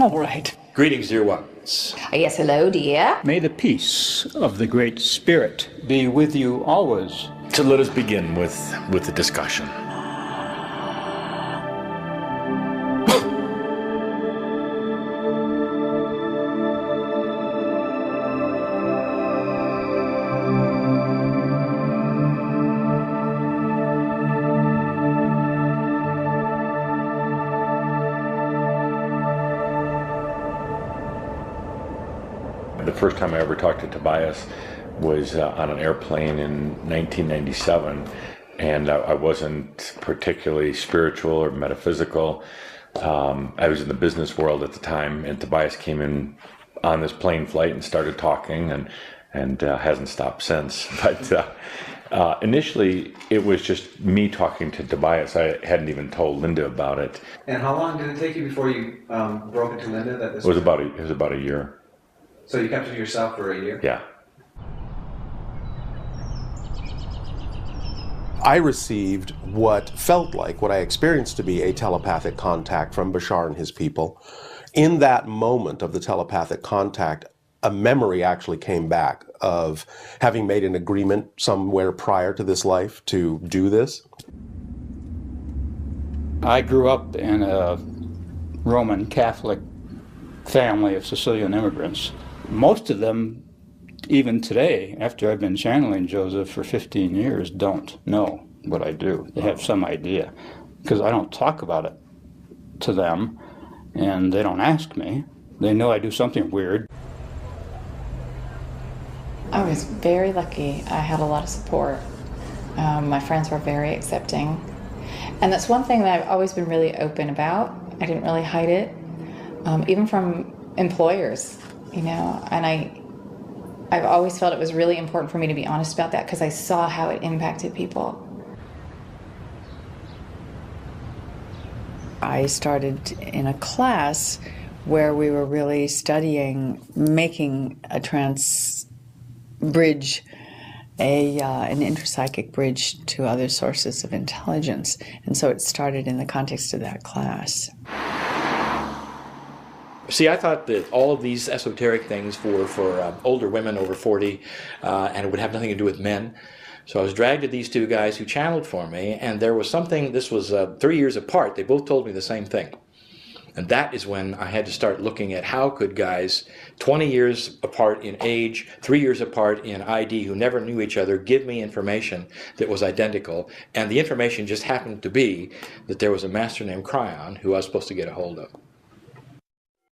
All right. Greetings, dear ones. Yes, hello, dear. May the peace of the Great Spirit be with you always. So let us begin with the discussion. The first time I ever talked to Tobias was on an airplane in 1997, and I wasn't particularly spiritual or metaphysical. I was in the business world at the time, and Tobias came in on this plane flight and started talking, and hasn't stopped since. But initially, it was just me talking to Tobias. I hadn't even told Linda about it. And how long did it take you before you broke it to Linda that this It was about a year. So you kept it to yourself for a year? Yeah. I received what felt like, what I experienced to be a telepathic contact from Bashar and his people. In that moment of the telepathic contact, a memory actually came back of having made an agreement somewhere prior to this life to do this. I grew up in a Roman Catholic family of Sicilian immigrants. Most of them, even today, after I've been channeling Joseph for 15 years, don't know what I do. They have some idea, because I don't talk about it to them, and they don't ask me. They know I do something weird. I was very lucky. I had a lot of support. My friends were very accepting. And that's one thing that I've always been really open about. I didn't really hide it, even from employers, you know. And I've always felt it was really important for me to be honest about that, because I saw how it impacted people. I started in a class where we were really studying making a bridge, an interpsychic bridge to other sources of intelligence. And so it started in the context of that class. See, I thought that all of these esoteric things were for older women over 40, and it would have nothing to do with men. So I was dragged to these two guys who channeled for me, and there was something, this was 3 years apart, they both told me the same thing. And that is when I had to start looking at how could guys 20 years apart in age, 3 years apart in ID, who never knew each other, give me information that was identical. And the information just happened to be that there was a master named Cryon who I was supposed to get a hold of.